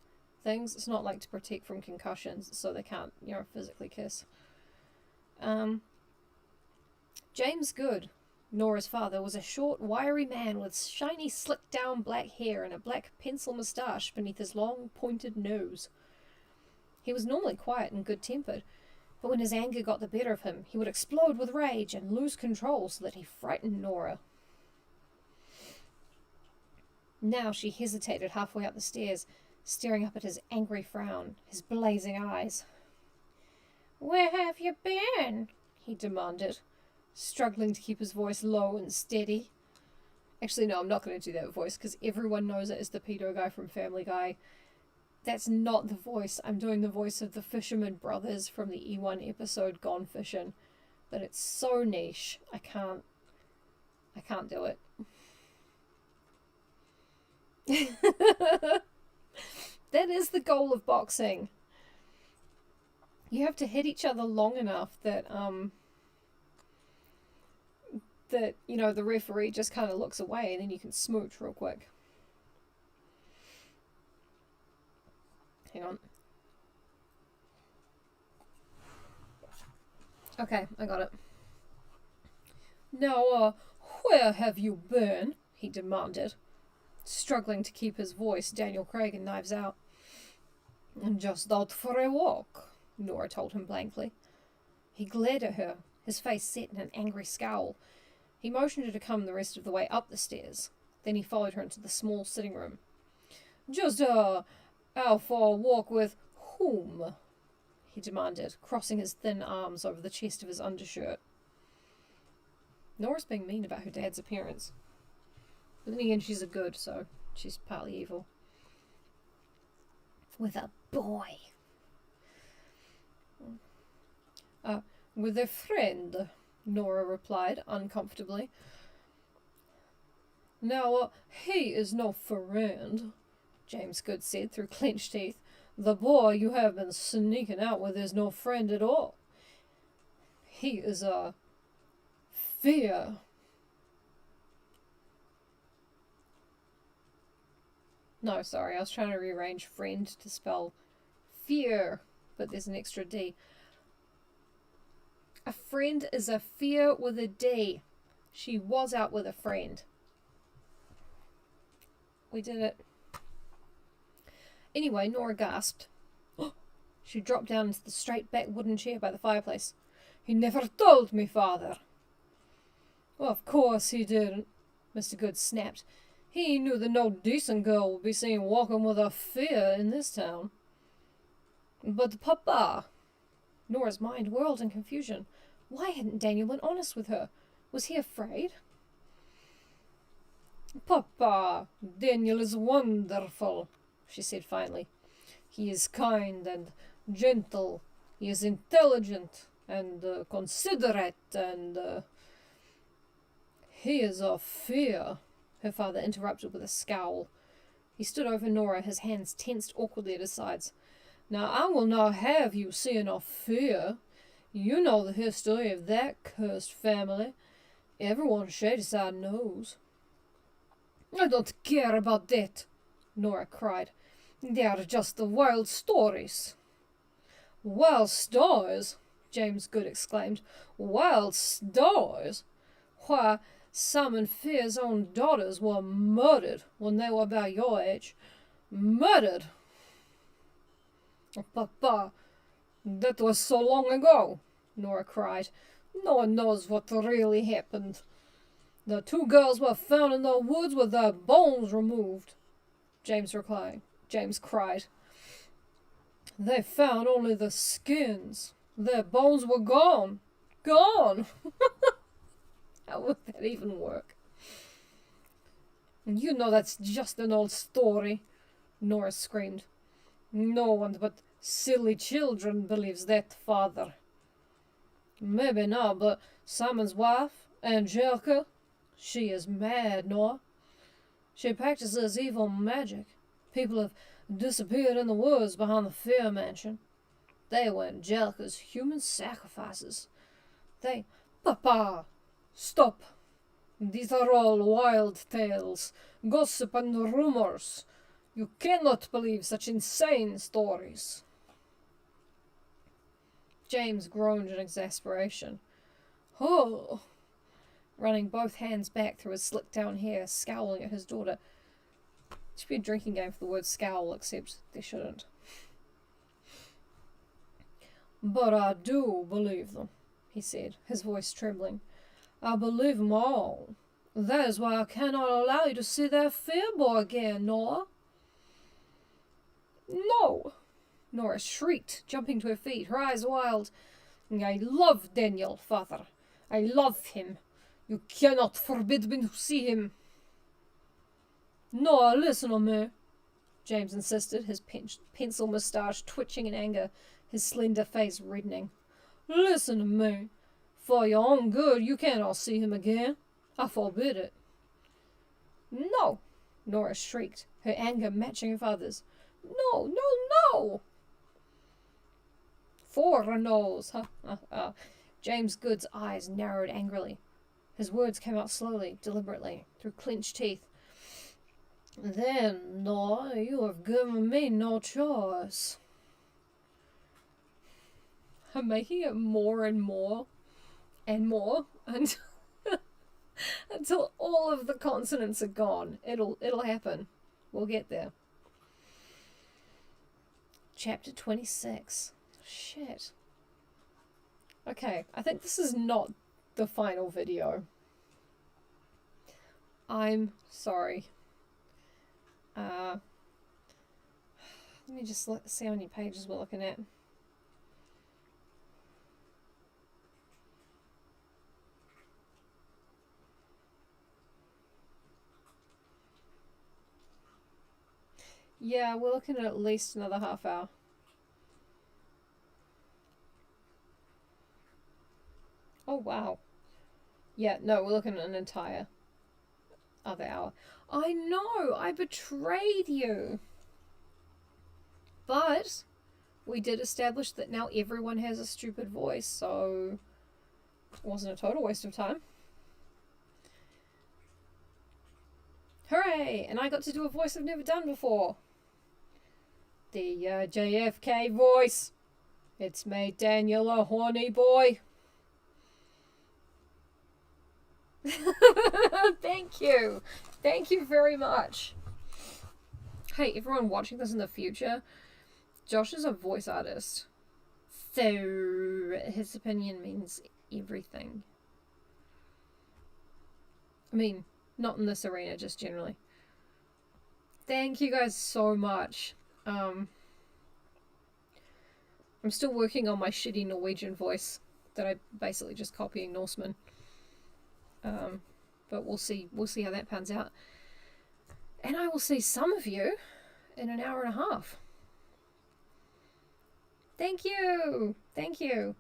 things. It's not like to protect from concussions, so they can't, physically kiss. James Good, Nora's father, was a short, wiry man with shiny, slicked-down black hair and a black pencil moustache beneath his long, pointed nose. He was normally quiet and good-tempered, but when his anger got the better of him, he would explode with rage and lose control so that he frightened Nora. Now she hesitated halfway up the stairs, staring up at his angry frown, his blazing eyes. "Where have you been?" he demanded, struggling to keep his voice low and steady. Actually, no, I'm not going to do that voice, because everyone knows it as the pedo guy from Family Guy. That's not the voice. I'm doing the voice of the Fisherman Brothers from the E1 episode Gone Fishing. But it's so niche, I can't do it. That is the goal of boxing. You have to hit each other long enough that the referee just kind of looks away and then you can smooch real quick. Hang on. Okay, I got it. "Now, where have you been?" he demanded, struggling to keep his voice Daniel Craig in Knives Out. "Just out for a walk," Nora told him blankly. He glared at her, his face set in an angry scowl. He motioned her to come the rest of the way up the stairs. Then he followed her into the small sitting room. "Just, out for a walk with whom?" he demanded, crossing his thin arms over the chest of his undershirt. Nora's being mean about her dad's appearance. But then again, she's a good, so she's partly evil. "With a boy." With a friend," Nora replied, uncomfortably. "Now, he is no friend," James Good said through clenched teeth. "The boy you have been sneaking out with is no friend at all. He is a fear." No, sorry, I was trying to rearrange friend to spell fear, but there's an extra D. A friend is a fear with a D. She was out with a friend. We did it. Anyway, Nora gasped. She dropped down into the straight-back wooden chair by the fireplace. "He never told me, father." "Well, of course he didn't," Mr. Good snapped. "He knew that no decent girl would be seen walking with a fear in this town." "But Papa..." Nora's mind whirled in confusion. Why hadn't Daniel been honest with her? Was he afraid? "Papa, Daniel is wonderful," she said finally. "He is kind and gentle. He is intelligent and considerate and... He is a fear," her father interrupted with a scowl. He stood over Nora, his hands tensed awkwardly at his sides. "Now, I will not have you seeing a fear. You know the history of that cursed family. Everyone Shadyside knows." "I don't care about that," Nora cried. "They are just the wild stories." "Wild stories?" James Good exclaimed. "Wild stories? Why, Simon Fear's own daughters were murdered when they were about your age. Murdered!" "Papa, that was so long ago," Nora cried. "No one knows what really happened. The two girls were found in the woods with their bones removed." James cried. "They found only the skins. Their bones were gone. Gone!" How would that even work? You know that's just an old story, Nora screamed. No one but silly children believes that, father. Maybe not, but Simon's wife, Angelica, she is mad, Nora. She practices evil magic. People have disappeared in the woods behind the Fear Mansion. They were Angelica's human sacrifices. Papa, stop. These are all wild tales, gossip and rumors. You cannot believe such insane stories. James groaned in exasperation. Oh! Running both hands back through his slicked-down hair, scowling at his daughter. It should be a drinking game for the word scowl, except they shouldn't. But I do believe them, he said, his voice trembling. I believe them all. That is why I cannot allow you to see that fear boy again, Nora. No! Nora shrieked, jumping to her feet, her eyes wild. I love Daniel, father. I love him. You cannot forbid me to see him. Nora, listen to me, James insisted, his pencil moustache twitching in anger, his slender face reddening. Listen to me. For your own good, you cannot see him again. I forbid it. No, Nora shrieked, her anger matching her father's. No, no, no! 4 no's. James Good's eyes narrowed angrily. His words came out slowly, deliberately, through clenched teeth. Then, Nora, you have given me no choice. I'm making it more and more until all of the consonants are gone. It'll happen. We'll get there. Chapter 26. Shit. Okay, I think this is not the final video. I'm sorry. Let me just see how many pages we're looking at. Yeah, we're looking at least another half hour. Oh, wow. Yeah, no, we're looking at an entire other hour. I know, I betrayed you. But we did establish that now everyone has a stupid voice, so it wasn't a total waste of time. Hooray! And I got to do a voice I've never done before. The JFK voice. It's made Daniel a horny boy. Thank you. Thank you very much. Hey, everyone watching this in the future, Josh is a voice artist. So his opinion means everything. I mean, not in this arena, just generally. Thank you guys so much. I'm still working on my shitty Norwegian voice that I basically just copying Norseman. But we'll see how that pans out. And I will see some of you in an hour and a half. Thank you! Thank you!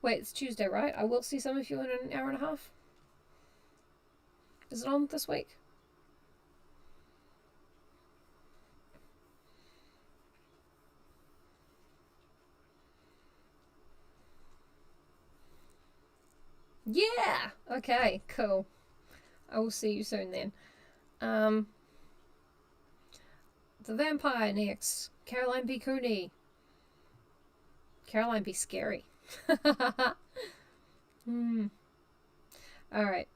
Wait, it's Tuesday, right? I will see some of you in an hour and a half. Is it on this week? Yeah! Okay, cool. I will see you soon then. The vampire next. Caroline B. Cooney. Caroline B. Scary. Alright.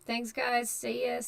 Thanks, guys. See ya.